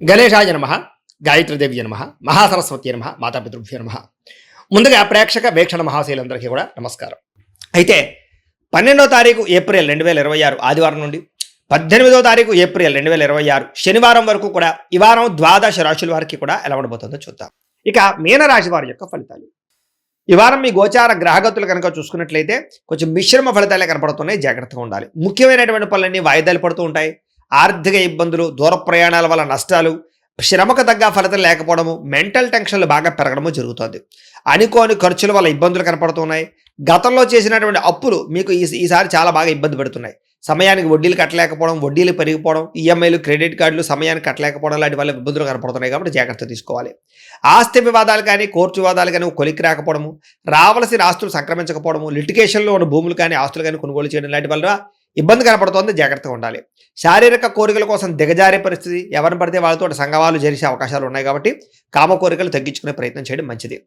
గణేశాయ నమః, గాయత్రీదేవి నమః, మహాసరస్వతి నమః, మాతాపితృభ్యో నమః. ముందుగా ప్రేక్షక వీక్షణ మహాశైలందరికీ కూడా నమస్కారం. అయితే 12వ తారీఖు ఏప్రిల్ 2026 ఆదివారం నుండి 18వ తారీఖు ఏప్రిల్ 2026 శనివారం వరకు కూడా ఈ వారం ద్వాదశ రాశుల వారికి కూడా ఎలా ఉండబోతుందో చూద్దాం. ఇక మీనరాశి వారి యొక్క ఫలితాలు. ఈ వారం మీ గోచార గ్రహగతులు కనుక చూసుకున్నట్లయితే కొంచెం మిశ్రమ ఫలితాలే కనపడుతున్నాయి, జాగ్రత్తగా ఉండాలి. ముఖ్యమైనటువంటి పనులన్నీ వాయిదాలు పడుతూ ఉంటాయి. ఆర్థిక ఇబ్బందులు, దూర ప్రయాణాల వల్ల నష్టాలు, శ్రమకు తగ్గ ఫలితం లేకపోవడము, మెంటల్ టెన్షన్లు బాగా పెరగడము జరుగుతుంది. అనుకోని ఖర్చుల వల్ల ఇబ్బందులు కనపడుతున్నాయి. గతంలో చేసినటువంటి అప్పులు మీకు ఈసారి చాలా బాగా ఇబ్బంది పెడుతున్నాయి. సమయానికి వడ్డీలు కట్టలేకపోవడం, వడ్డీలు పెరిగిపోవడం, ఈఎంఐలు, క్రెడిట్ కార్డులు సమయానికి కట్టలేకపోవడం లాంటి వల్ల ఇబ్బందులు కనపడుతున్నాయి. కాబట్టి జాగ్రత్త తీసుకోవాలి. ఆస్తి వివాదాలు కానీ, కోర్టు వివాదాలు కానీ కొలికి రాకపోవడము, రావాల్సిన ఆస్తులు సంక్రమించకపోవడము, లిటిగేషన్లో ఉన్న భూములు కానీ ఆస్తులు కానీ కొనుగోలు చేయడం లాంటి వల్ల ఇబ్బంది కనపడుతోంది, జాగ్రత్తగా ఉండాలి. శారీరక కోరికల కోసం దిగజారే పరిస్థితి, ఎవరిని పడితే వాళ్ళతో సంఘవాలు జరిసే అవకాశాలు ఉన్నాయి. కాబట్టి కామ కోరికలు తగ్గించుకునే ప్రయత్నం చేయడం మంచిది.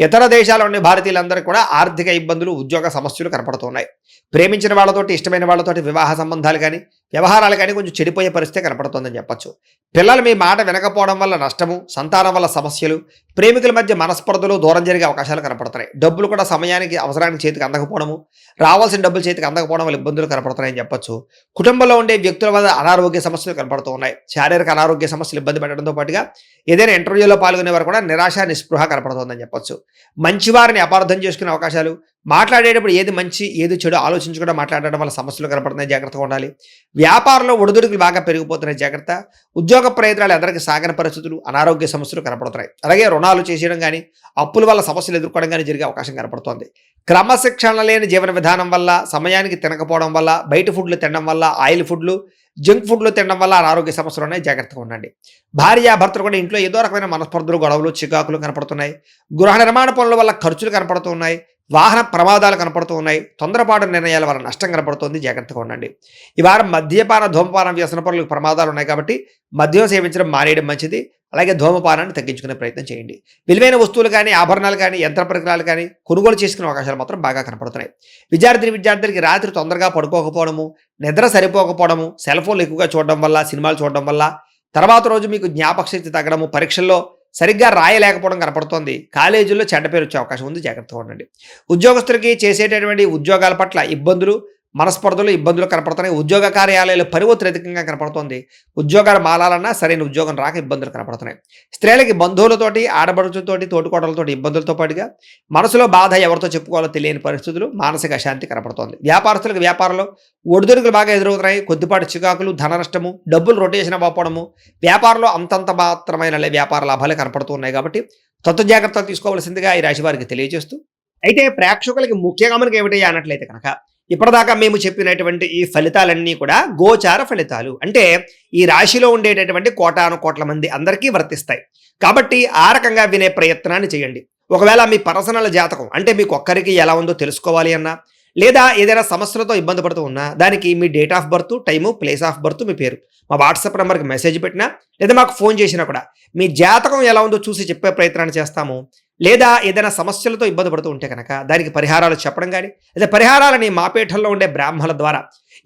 ఇతర దేశాల్లో ఉండే భారతీయులందరికీ కూడా ఆర్థిక ఇబ్బందులు, ఉద్యోగ సమస్యలు కనపడుతున్నాయి. ప్రేమించిన వాళ్ళతోటి, ఇష్టమైన వాళ్ళతోటి వివాహ సంబంధాలు కానీ, వ్యవహారాలు కానీ కొంచెం చెడిపోయే పరిస్థితి కనపడుతోందని చెప్పచ్చు. పిల్లలు మీ మాట వినకపోవడం వల్ల నష్టము, సంతానం వల్ల సమస్యలు, ప్రేమికుల మధ్య మనస్పర్ధలు, దూరం జరిగే అవకాశాలు కనపడుతున్నాయి. డబ్బులు కూడా సమయానికి అవసరానికి చేతికి అందకపోవడము, రావాల్సిన డబ్బులు చేతికి అందకపోవడం వల్ల ఇబ్బందులు కనపడుతున్నాయని చెప్పచ్చు. కుటుంబంలో ఉండే వ్యక్తుల వల్ల అనారోగ్య సమస్యలు కనపడుతూ ఉన్నాయి. శారీరక అనారోగ్య సమస్యలు ఇబ్బంది పెట్టడంతో పాటుగా ఏదైనా ఇంటర్వ్యూలో పాల్గొనే వారు కూడా నిరాశ, నిస్పృహ కనపడుతుందని చెప్పచ్చు. మంచివారిని అపార్థం చేసుకునే అవకాశాలు, మాట్లాడేటప్పుడు ఏది మంచి ఏది చెడు ఆలోచించకుండా మాట్లాడడం వల్ల సమస్యలు కనపడుతున్నాయి, జాగ్రత్తగా ఉండాలి. వ్యాపారంలో ఒడిదుడుకులు బాగా పెరిగిపోతున్నాయి, జాగ్రత్త. ఉద్యోగ ప్రయత్నాలు అందరికీ సాగని పరిస్థితులు, అనారోగ్య సమస్యలు కనపడుతున్నాయి. అలాగే రుణాలు చేసేయడం కానీ, అప్పుల వల్ల సమస్యలు ఎదుర్కోవడం కానీ జరిగే అవకాశం కనపడుతోంది. క్రమశిక్షణ లేని జీవన విధానం వల్ల, సమయానికి తినకపోవడం వల్ల, బయట ఫుడ్లు తినడం వల్ల, ఆయిల్ ఫుడ్లు, జంక్ ఫుడ్లు తినడం వల్ల అనారోగ్య సమస్యలు ఉన్నాయి, జాగ్రత్తగా ఉండండి. భార్యాభర్తలు కూడా ఇంట్లో ఏదో రకమైన మనస్పర్ధలు, గొడవలు, చికాకులు కనపడుతున్నాయి. గృహ నిర్మాణ పనుల వల్ల ఖర్చులు కనపడుతున్నాయి. వాహన ప్రమాదాలు కనపడుతూ ఉన్నాయి. తొందరపాటు నిర్ణయాల వల్ల నష్టం కనపడుతుంది, జాగ్రత్తగా ఉండండి. ఈ వారం మద్యపాన, ధూమపానం, వ్యసన పనులకు ప్రమాదాలు ఉన్నాయి. కాబట్టి మద్యం సేవించడం మానేయడం మంచిది. అలాగే ధూమపానాన్ని తగ్గించుకునే ప్రయత్నం చేయండి. విలువైన వస్తువులు కానీ, ఆభరణాలు కానీ, యంత్ర పరికరాలు కానీ కొనుగోలు చేసుకునే అవకాశాలు మాత్రం బాగా కనపడుతున్నాయి. విద్యార్థులకి రాత్రి తొందరగా పడుకోకపోవడము, నిద్ర సరిపోకపోవడము, సెల్ ఫోన్లు ఎక్కువగా చూడడం వల్ల, సినిమాలు చూడడం వల్ల తర్వాత రోజు మీకు జ్ఞాపక శక్తి తగ్గడము, పరీక్షల్లో సరిగ్గా రాయలేకపోవడం కనపడుతోంది. కాలేజీల్లో చెడ్డ పేరు వచ్చే అవకాశం ఉంది, జాగ్రత్తగా ఉండండి. ఉద్యోగస్తులకి చేసేటటువంటి ఉద్యోగాల పట్ల ఇబ్బందులు, మనస్పర్ధలు, ఇబ్బందులు కనపడుతున్నాయి. ఉద్యోగ కార్యాలయాలు పని ఒత్తిడి అధికంగా కనపడుతోంది. ఉద్యోగాలు మారాలన్నా సరైన ఉద్యోగం రాక ఇబ్బందులు కనపడుతున్నాయి. స్త్రీలకి బంధువులతోటి, ఆడబడుచులతోటి, తోటికోడలతోటి ఇబ్బందులతో పాటుగా మనసులో బాధ ఎవరితో చెప్పుకోవాలో తెలియని పరిస్థితులు, మానసిక అశాంతి కనపడుతోంది. వ్యాపారస్తులకు వ్యాపారంలో ఒడిదుడుకులు బాగా ఎదురవుతున్నాయి. కొద్దిపాటి చికాకులు, ధన నష్టము, డబ్బులు రొటేషన్ అవ్వకపోవడము, వ్యాపారంలో అంతంత మాత్రమైన వ్యాపార లాభాలు కనపడుతున్నాయి. కాబట్టి తత్వ జాగ్రత్తలు తీసుకోవాల్సిందిగా ఈ రాశి వారికి తెలియజేస్తూ, అయితే ప్రేక్షకులకి ముఖ్యంగా మనకి ఏమిటయ్యా అన్నట్లయితే కనుక, ఇప్పటిదాకా మేము చెప్పినటువంటి ఈ ఫలితాలన్నీ కూడా గోచార ఫలితాలు, అంటే ఈ రాశిలో ఉండేటటువంటి కోటాను కోట్ల మంది అందరికీ వర్తిస్తాయి. కాబట్టి ఆ రకంగా వినే ప్రయత్నాన్ని చేయండి. ఒకవేళ మీ పర్సనల్ జాతకం అంటే మీకు ఒక్కరికి ఎలా ఉందో తెలుసుకోవాలి అన్నా, లేదా ఏదైనా సమస్యలతో ఇబ్బంది పడుతూ ఉన్నా, దానికి మీ date of birth, time, place of birth, మీ పేరు మా వాట్సాప్ నెంబర్కి మెసేజ్ పెట్టినా, లేదా మాకు ఫోన్ చేసినా కూడా మీ జాతకం ఎలా ఉందో చూసి చెప్పే ప్రయత్నాన్ని చేస్తాము. లేదా ఏదైనా సమస్యలతో ఇబ్బంది పడుతూ ఉంటే కనుక దానికి పరిహారాలు చెప్పడం కానీ, లేదా పరిహారాలని మా పీఠంలో ఉండే బ్రాహ్మణుల ద్వారా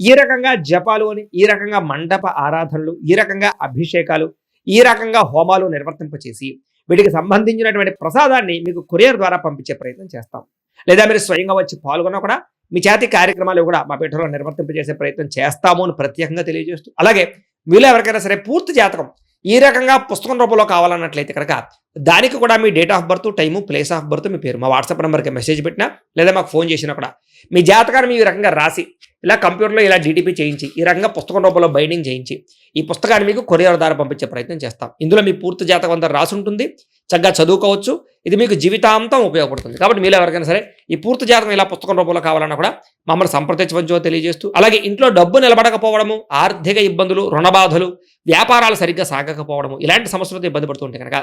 ఈ రకంగా జపాలు అని, ఈ రకంగా మండప ఆరాధనలు, ఈ రకంగా అభిషేకాలు, ఈ రకంగా హోమాలు నిర్వర్తింపచేసి వీటికి సంబంధించినటువంటి ప్రసాదాన్ని మీకు కొరియర్ ద్వారా పంపించే ప్రయత్నం చేస్తాం. లేదా మీరు స్వయంగా వచ్చి పాల్గొన్నా కూడా మీ చేతి కార్యక్రమాలు కూడా మా పీఠంలో నిర్వర్తింపజేసే ప్రయత్నం చేస్తాము అని ప్రత్యేకంగా తెలియజేస్తూ, అలాగే మీలో ఎవరికైనా సరే పూర్తి జాతకం ఈ రకంగా పుస్తకం రూపంలో కావాలన్నట్లయితే కనుక దానికి కూడా మీ date of birth, time, place of birth, మీ పేరు మా వాట్సాప్ నెంబర్కి మెసేజ్ పెట్టినా, లేదా మాకు ఫోన్ చేసినా కూడా మీ జాతకాన్ని మీ రకంగా రాసి ఇలా కంప్యూటర్లో ఇలా డీటీపీ చేయించి ఈ రకంగా పుస్తకం రూపంలో బైండింగ్ చేయించి ఈ పుస్తకాన్ని మీకు కొరియర్ ద్వారా పంపించే ప్రయత్నం చేస్తాం. ఇందులో మీ పూర్తి జాతకం అంతా రాసి ఉంటుంది, చక్కగా చదువుకోవచ్చు. ఇది మీకు జీవితాంతం ఉపయోగపడుతుంది. కాబట్టి మీలో ఎవరికైనా సరే ఈ పూర్తి జాతకం ఇలా పుస్తకం రూపంలో కావాలన్నా కూడా మమ్మల్ని సంప్రదించవచ్చో తెలియజేస్తూ, అలాగే ఇంట్లో డబ్బు నిలబడకపోవడము, ఆర్థిక ఇబ్బందులు, రుణబాధలు, వ్యాపారాలు సరిగ్గా సాగకపోవడము, ఇలాంటి సమస్యలతో ఇబ్బంది పడుతుంటే కనుక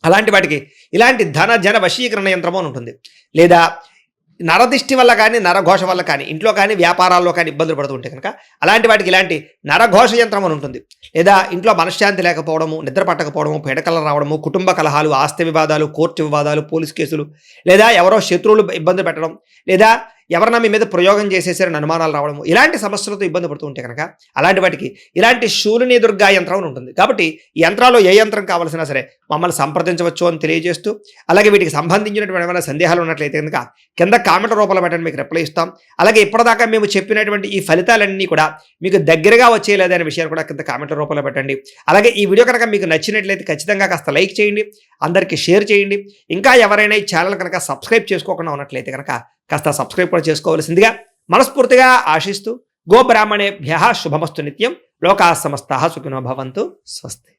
అలాంటి వాటికి ఇలాంటి ధన జన వశీకరణ యంత్రము అని ఉంటుంది. లేదా నరదిష్టి వల్ల కానీ, నరఘోష వల్ల కానీ, ఇంట్లో కానీ వ్యాపారాల్లో కానీ ఇబ్బందులు పడుతుంటే కనుక అలాంటి వాటికి ఇలాంటి నరఘోష యంత్రం అని ఉంటుంది. లేదా ఇంట్లో మనశ్శాంతి లేకపోవడము, నిద్ర పట్టకపోవడము, పీడకలు రావడము, కుటుంబ కలహాలు, ఆస్తి వివాదాలు, కోర్టు వివాదాలు, పోలీస్ కేసులు, లేదా ఎవరో శత్రువులు ఇబ్బంది పెట్టడం, లేదా ఎవరన్నా మీ మీద ప్రయోగం చేసేసారని అనుమానాలు రావడము, ఇలాంటి సమస్యలతో ఇబ్బంది పడుతూ ఉంటే కనుక అలాంటి వాటికి ఇలాంటి శూలిని దుర్గా యంత్రం అని ఉంటుంది. కాబట్టి ఈ యంత్రాల్లో ఏ యంత్రం కావాల్సినా సరే మమ్మల్ని సంప్రదించవచ్చు అని తెలియజేస్తూ, అలాగే వీటికి సంబంధించినటువంటి ఏమైనా సందేహాలు ఉన్నట్లయితే కనుక కింద కామెంట్ రూపంలో పెట్టండి, మీకు రిప్లై ఇస్తాం. అలాగే ఇప్పటిదాకా మేము చెప్పినటువంటి ఈ ఫలితాలన్నీ కూడా మీకు దగ్గరగా వచ్చేయలేదా అనే విషయాన్ని కూడా కింద కామెంట్ రూపంలో పెట్టండి. అలాగే ఈ వీడియో కనుక మీకు నచ్చినట్లయితే ఖచ్చితంగా కాస్త లైక్ చేయండి, అందరికీ షేర్ చేయండి. ఇంకా ఎవరైనా ఈ ఛానల్ కనుక సబ్స్క్రైబ్ చేసుకోకుండా ఉన్నట్లయితే కనుక కాస్త సబ్స్క్రైబ్ కూడా చేసుకోవాల్సిందిగా మనస్ఫూర్తిగా ఆశిస్తూ, గోబ్రాహ్మణేభ్యః శుభమస్తు నిత్యం, లోకాః సమస్తాః సుఖినో భవంతు. స్వస్తి.